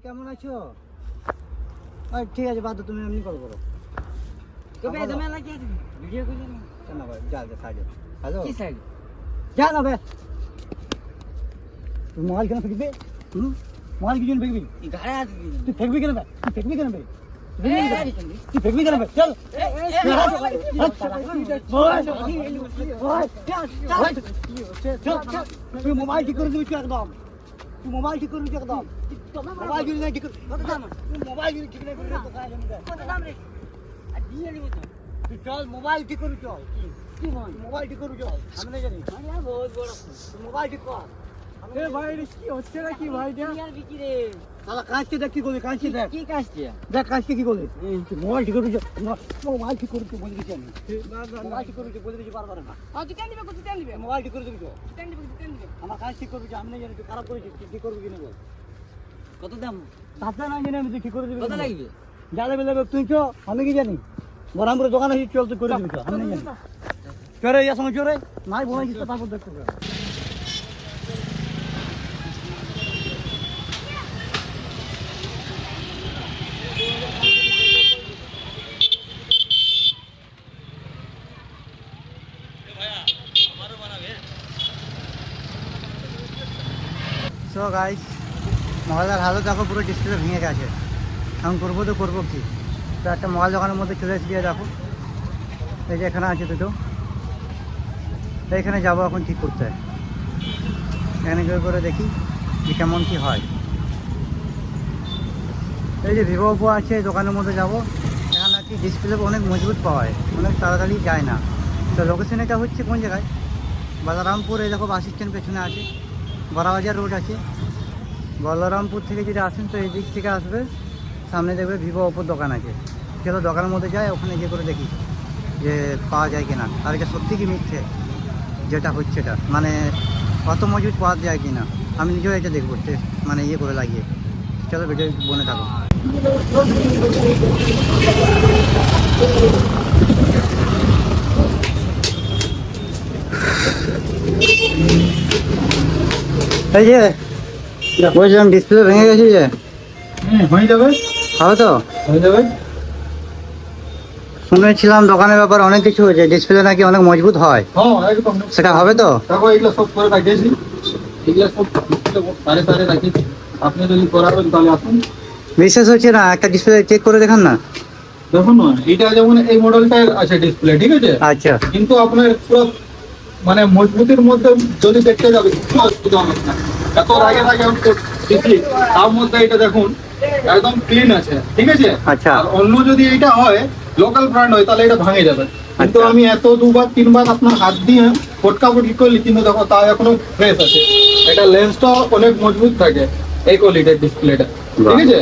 কেমন আছো? ঠিক আছে, বাদ দাও, তুমি এমনি কল করো। কবে তুমি লাগি ভিডিও করে না কেন ভাই, যা যা সাইডে। হ্যালো, কি সাইড যা না বে। তুই মোবাইল কেন ফেকবি? মোবাইল কি জন্য ফেকবি? এই গাড়ি আছে তুই ফেকবি কেন বে? তুই ফেকবি কেন বে? কি তুই ফেকবি কেন বে? চল। তুই মোবাইল ঠিক করে দিবি একদম। তুই মোবাইল ঠিক করে দিবি একদম। মোবাইল যদি ঠিক করে কত দাম মোবাইল যদি ঠিক না করে তো খাই যাবে। কত দাম রে আর দিয়ে নিব তো তুই চল, মোবাইল ঠিক করে চল। কি বল মোবাইল ঠিক করে চল। আমি না জানি মানে বহুত বড় মোবাইল ঠিক কর। এ ভাই রে কি হচ্ছে নাকি ভাই এটা? ইয়ার বিকি রে শালা কাজকে দেখ কি করবি, কাজকে দেখ। কি কাজটি দেখ কাজকে কি করবি। তুই মোবাইল ঠিক করে চল। মোবাইল ঠিক করে তুই বলে দিচ্ছি আমি। মোবাইল ঠিক করে তুই বলে দিচ্ছি বারবার না। তুই কেন দিবে কত কেন দিবে মোবাইল ঠিক করে দিবি তো। কেন দিবে কেন দিবে আমার কাজ ঠিক করবি, আমি না জানি তুই খারাপ করেছিস, তুই ঠিক করবি কিনা বল। কত দাম তাতে না জানি আমি তুই ঠিক করে দিবি। কত লাগবে যা লাগবে লাগবে তুই চো, আমি কি জানি। বরামপুরে দোকান আছে, চল তুই করে দিবি তো, আমি না জানি। চরে ইয়ার সঙ্গে চরে নাই বলে দিতে, তারপর দেখতে হবে। সো গাইস, মোবাইলের হালত দেখো, পুরো ডিসপ্লে ভেঙে গেছে। এখন করবো তো করবো কি। তো একটা মোবাইল দোকানের মধ্যে চলে এসে দেখো, এই যে এখানে আছে দুটো, এইখানে যাবো এখন ঠিক করতে। এখানে গিয়ে করে দেখি যে কেমন কি হয়। এই যে ভিভো ওপো আছে, এই দোকানের মধ্যে যাবো। এখানে আর কি ডিসপ্লে অনেক মজবুত পাওয়া যায়, অনেক তাড়াতাড়ি যায় না। তো লোকেশন এটা হচ্ছে কোন জায়গায়, বলরামপুর। এই দেখো বাস স্ট্যান্ড পেছনে আছে, বড়াবাজার রোড আছে। বলরামপুর থেকে যদি আসেন তো এই দিক থেকে আসবে, সামনে দেখবে ভিভো ওপোর দোকান আছে। চলো দোকানের মধ্যে যায়, ওখানে গিয়ে করে দেখি যে পাওয়া যায় কিনা, আর এটা সত্যি কি মিথ্যে যেটা হচ্ছে, এটা মানে অত মজবুত পাওয়া যায় কিনা। আমি নিজেও এটা দেখবো, মানে ইয়ে করে লাগিয়ে। চলো ভিডিও বনে থাকো। এই যে বলছিলাম ডিসপ্লে ভেঙে গেছে যে, হয়ে যাবে, হবে তো? হয়ে যাবে। শুনেছিলাম দোকানের ব্যাপার অনেক কিছু হয়েছে, ডিসপ্লে নাকি অনেক মজবুত হয়, হ্যাঁ একদম। সেটা হবে তো? দেখো এগুলো সব করে রাখিয়েছি, এগুলো সব সাড়ে সাড়ে রাখিয়েছি। আপনি যদি করাবেন তাহলে আসুন। বিশেষ হচ্ছে না, একটা ডিসপ্লে চেক করে দেখান না। দেখুন না, এটা যেমন এই মডেলটার আছে ডিসপ্লে, ঠিক আছে, আচ্ছা, কিন্তু আপনার পুরো মানে মজবুতির মধ্যে যদি দেখতে যাবে কোনো অসুবিধা হবে না। এত আগে আমি দেখি, তার মধ্যে এটা দেখুন একদম ক্লিন আছে, ঠিক আছে। আচ্ছা। আর অন্য যদি এটা হয়, লোকাল ব্র্যান্ড হয়, তাহলে এটা ভাঙে যাবে। কিন্তু আচ্ছা। আমি এত দুবার তিনবার আপনার হাত দিয়ে ফটকাফটকি করলি, কিন্তু দেখো তা এখনো ফ্রেশ আছে। এটা লেন্সটা অনেক মজবুত থাকে, এই কোয়ালিটির ডিসপ্লেটা, ঠিক আছে।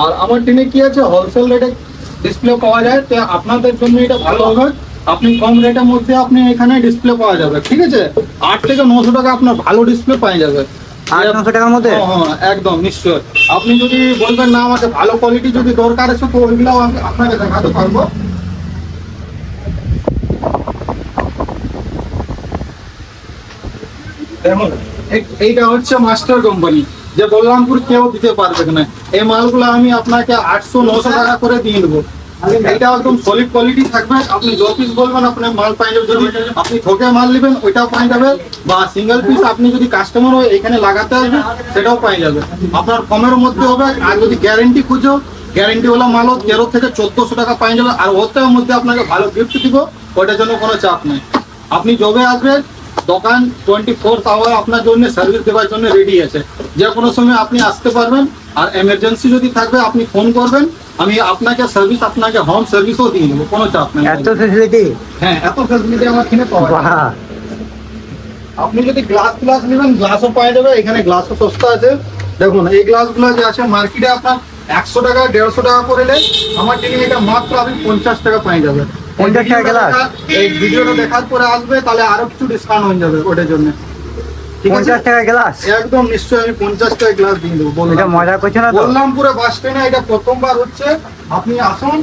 আর আমার টিমে কি আছে, হোলসেল রেটে ডিসপ্লে পাওয়া যায়, তো আপনাদের জন্য এটা ভালো হবে। আপনি কম রেটের মধ্যে আপনি এখানে ডিসপ্লে পাওয়া যাবে, ঠিক আছে। 8 থেকে 900 টাকা আপনার ভালো ডিসপ্লে পাওয়া যাবে। 800-900 টাকার মধ্যে? হ্যাঁ একদম নিশ্চয়। আপনি যদি বলবেন না আমাকে ভালো কোয়ালিটি যদি দরকার আছে, তো ওইগুলো আপনাকে দেখাতে পারবো। দেখুন এইটা হচ্ছে মাস্টার কোম্পানি, যে বলরামপুর কেউ দিতে পারবে না। এই মালগুলো আমি আপনাকে 800-900 টাকা করে দিয়ে দেবো। এটা একদম সলিড কোয়ালিটি থাকবে। আপনি যত পিস বলবেন আপনার মাল পাই যাবে। যদি আপনি থোকে মাল নেবেন ওইটাও পাই যাবে, বা সিঙ্গেল পিস আপনি যদি কাস্টমার হয় এখানে লাগাতে আসবে সেটাও পাই যাবে। আপনার কমের মধ্যে হবে। আর যদি গ্যারেন্টি খুঁজো, গ্যারেন্টিওয়ালা মালও 1300 থেকে 1400 টাকা পাই যাবে। আর ওটার মধ্যে আপনাকে ভালো গিফট দিব, ওইটার জন্য কোনো চাপ নেই। আপনি যবে আসবেন, দোকান 24 আওয়ার আপনার জন্য সার্ভিস দেওয়ার জন্য রেডি আছে। যে কোনো সময় আপনি আসতে পারবেন। আর এমার্জেন্সি যদি থাকবে আপনি ফোন করবেন, আমি আপনাকে সার্ভিস, আপনাকে হোম সার্ভিসও দিয়ে দেবো, কোনো চাপ নেই। এত ফ্যাসিলিটি? হ্যাঁ, এত ফ্যাসিলিটি আমার এখানে পাওয়া যায়। বাহ! আপনি যদি গ্লাস নেবেন, গ্লাসও পাওয়া যাবে এখানে। গ্লাসও সস্তা আছে। দেখুন এই গ্লাসগুলো যে আছে মার্কেটে আপনার 100 টাকা 150 টাকা করে নেয়, আমার টিমে এটা মাত্র আপনি 50 টাকা পাই যাবে। 50 টাকা গ্লাস? এই ভিডিওটা দেখার পরে আসবে, তাহলে আরো কিছু ডিসকাউন্ট হয়ে যাবে ওটার জন্য। 50 টাকা গ্লাস? একদম নিশ্চয়ই, আমি 50 টাকা গ্লাস দিয়ে দেবো। এটা মজা করছে না তো? বলরামপুরে বাস স্ট্যান্ডে এটা প্রথমবার হচ্ছে। আপনি আসুন,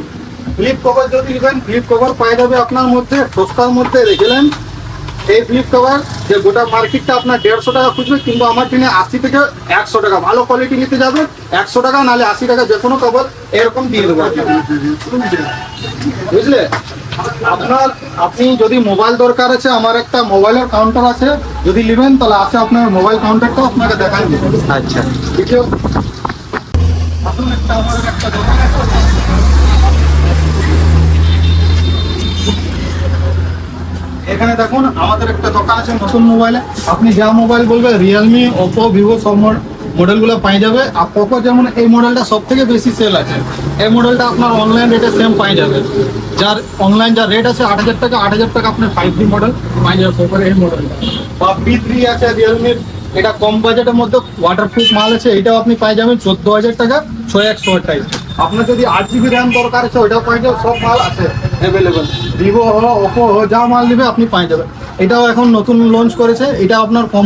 ফ্লিপ কভার যদি নেবেন, ফ্লিপ কভার পাই যাবে আপনার মধ্যে, সস্তার মধ্যে। দেখলেন এই ফ্লিপ কভার যে গোটা মার্কেটটা আপনার 150 টাকা খুঁজবে, কিন্তু আমার টিনে 80 থেকে 100 টাকা, ভালো কোয়ালিটি নিতে যাবে 100 টাকা নাহলে 80 টাকা যে কোনো কভার এরকম দিয়ে দেবো আপনাকে। বুঝলে? আপনি যদি মোবাইল দরকার আছে, আমার একটা মোবাইলের কাউন্টার আছে, যদি নেবেন তাহলে আছে আপনার মোবাইল কাউন্টারটা আপনাকে দেখাই দেবো। আচ্ছা, ভিডিও আসুন, একটা আমাদের একটা দোকান আছে। এখানে দেখুন আমাদের একটা দোকান আছে নতুন মোবাইলে, আপনি যা মোবাইল বলবে রিয়েলমি, ওপো, ভিভো সব মডেলগুলো পাই যাবে। আর পোকো যেমন এই মডেলটা সব থেকে বেশি সেল আছে, এই মডেলটা আপনার অনলাইন রেটে সেম পাই যাবে। যার অনলাইন যা রেট আছে 8,000 টাকা, 8,000 টাকা আপনার 5G মডেল পাই যাবে পোকোর এই মডেলটা। বা P3 আছে রিয়েলমির, এটা কম বাজেটের মধ্যে ওয়াটারপ্রুফ মাল আছে, এটাও আপনি পাই যাবেন 14,000 টাকা 6128। আপনার যদি 8GB র্যাম দরকার আছে ওইটাও পাই যাবে, সব মাল আছে অ্যাভেলেবেল। ভিভো হলো, ওপো হলো, যা মাল নেবে আপনি পাই যাবেন। এটাও এখন নতুন লঞ্চ করেছে, এটা আপনার কম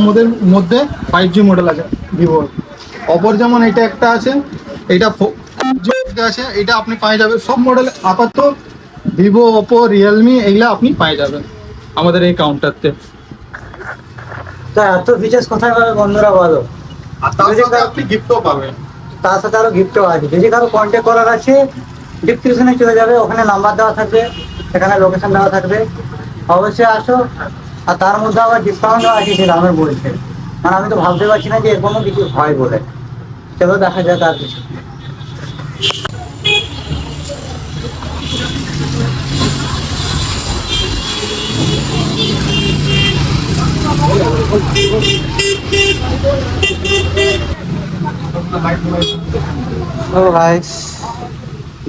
মধ্যে 5G মডেল আছে ভিভো। অপর যেমন এটা একটা আছে, এটা 4G আছে, এটা আপনি পাই যাবেন সব মডেল। আপাতত ভিভো, ওপো, রিয়েলমি এইগুলা আপনি পাই যাবেন আমাদের এই কাউন্টারতে। তা এত ফিচার্স কোথায় পাবে বন্ধুরা বলো? আর তার সাথে আপনি গিফটও পাবেন। তার সাথে আরো গিফটও আছে। যদি কারো কন্ট্যাক্ট করার আছে ডিসক্রিপশনে চলে যাবে, ওখানে নাম্বার দেওয়া থাকবে, সেখানে লোকেশন দেওয়া থাকবে, অবশ্যই আসো। আর তার মধ্যে আবার ডিসকাউন্টও আছে সে দামের বলছে, মানে আমি তো ভাবতে পারছি না যে এরকমও কিছু হয় বলে। চলো দেখা যাক আর কিছু। ও গাইস,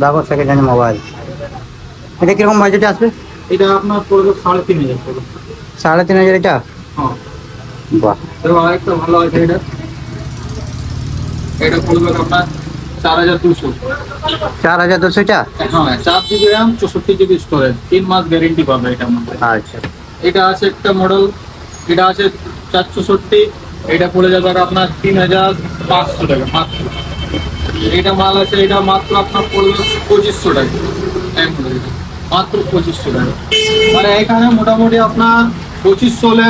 দেখো সেকেন্ড হ্যান্ড মোবাইল। এটা কিরকম বাজেটে আসবে? এটা আপনার পড়বে 3,500 টাকা। 3,500 এটা? হ্যাঁ, বাহ, এবং আরেকটা ভালো আছে, এটা পড়বে আপনার 4,200। 4,200 এটা? হ্যাঁ, 4GB র্যাম, 64GB স্টোরেজ, 3 মাস গ্যারেন্টি পাবে এটার মধ্যে। আচ্ছা, এটা আছে একটা মডেল, এটা আছে 464, এটা পড়ে যাবে আপনার 3,500 টাকা মাত্র। এটা মাল আছে, এটা মাত্র আপনার পড়বে 2,500 টাকা, মাত্র 2,500 টাকা। মানে এখানে মোটামুটি আপনার 2,500 হলে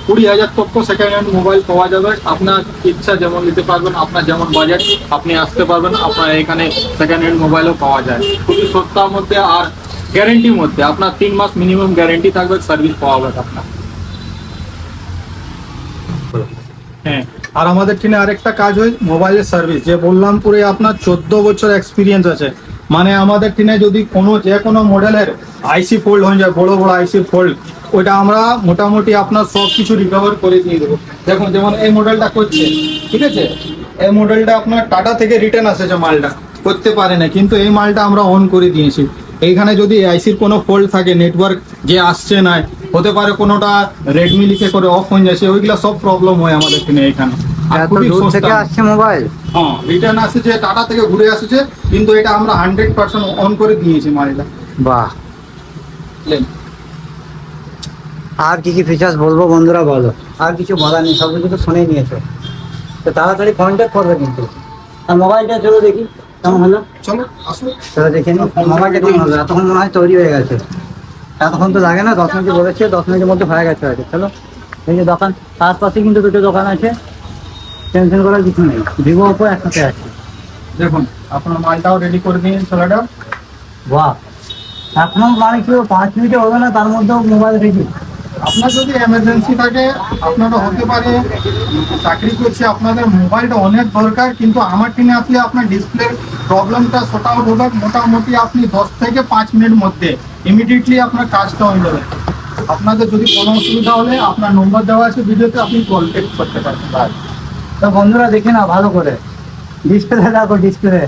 20,000 তক সেকেন্ড হ্যান্ড মোবাইল পাওয়া যাবে। আপনার ইচ্ছা যেমন নিতে পারবেন, আপনার যেমন বাজেট আপনি আসতে পারবেন। আপনার এখানে সেকেন্ড হ্যান্ড মোবাইলও পাওয়া যায় খুবই সস্তার মধ্যে, আর গ্যারেন্টির মধ্যে। আপনার 3 মাস মিনিমাম গ্যারেন্টি থাকবে, সার্ভিস পাওয়া যাবে আপনার। হ্যাঁ, আর আমাদের টিনে আরেকটা কাজ হয় মোবাইলের সার্ভিস, যে বললাম পুরো আপনার 14 বছর এক্সপিরিয়েন্স আছে। মানে আমাদের টিনে যদি যে কোনো মডেলের আইসি ফোল্ড হয়ে যায়, বড় বড় আইসি ফোল্ড, ওইটা আমরা মোটামুটি আপনার সব কিছু রিকভার করে দিয়ে দেবো। দেখুন যেমন এই মডেলটা করছে, ঠিক আছে, এই মডেলটা আপনার টাটা থেকে রিটার্ন আসেছে, মালটা করতে পারে না, কিন্তু এই মালটা আমরা অন করে দিয়েছি। এইখানে যদি আইসির কোনো ফল্ট থাকে, নেটওয়ার্ক যে আসছে না, হতে পারে কোনোটা রেডমি লিখে করে অফ হয়ে যাচ্ছে, ওইগুলা সব প্রবলেম হয় আমাদের কিনে এখানে। আর এত খুবই দূর থেকে সস্তা। আসছে মোবাইল? হ্যাঁ, রিটার্ন আসছে, টাটা থেকে ঘুরে আসছে, কিন্তু এটা আমরা 100% অন করে দিয়েছি মালটা। বাহ, লেন। আর কি কি ফিচার্স বলবো বন্ধুরা বলো? আর কিছু বলার নেই, সব কিছু তো শুনেই নিয়েছো। তো তাড়াতাড়ি কন্ট্যাক্ট করবে কিন্তু। আর মোবাইলটা চলো দেখি কেমন হলো। চলো আসুন। চলো দেখে নিই মোবাইলটা কেমন হলো। এতক্ষণ মনে হয় তৈরি হয়ে গেছে, এতক্ষণ তো লাগে না, 10 মিনিট বলেছে, 10 মিনিটের মধ্যে হয়ে গেছে হয়তো। চলো, এই যে দোকান, আশপাশে কিন্তু দুটো দোকান আছে, টেনশন করার কিছু নেই। ভিভো, ওপো একসাথে আছে। দেখুন আপনার মালটাও রেডি করে দিন ছেলেটা। বাহ, এখনো মানে কি 5 মিনিটে হবে না, তার মধ্যেও মোবাইল রেডি? আপনার যদি এমার্জেন্সি থাকে, আপনারা হতে পারে চাকরি করছে, আপনাদের মোবাইলটা অনেক দরকার, কিন্তু আমার টিনে আসলে আপনার ডিসপ্লের প্রবলেমটা শর্ট আউট হবে। মোটামুটি আপনি 10 থেকে 5 মিনিট মধ্যে ইমিডিয়েটলি আপনার কাজটা হয়ে যাবে। আপনাদের যদি কোনো অসুবিধা হলে আপনার নম্বর দেওয়া আছে ভিডিওতে, আপনি কন্ট্যাক্ট করতে পারেন। তো বন্ধুরা দেখে না ভালো করে, ডিসপ্লে দেখো, ডিসপ্লে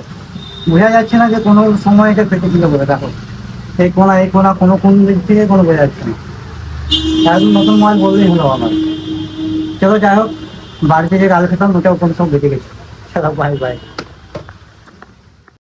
বোঝা যাচ্ছে না যে কোনো সময় এটা পেটে দিলে বলে। দেখো এই কোনা কোনো কোন দিক থেকে কোনো বোঝা যাচ্ছে না। একদম নতুন মোবাইল বললেই হলো আমার। চলো যাই হোক, বাড়িতে যে গাল খেতাম ওটাও কোনো সব বেঁচে গেছে। চলো, বাই বাই।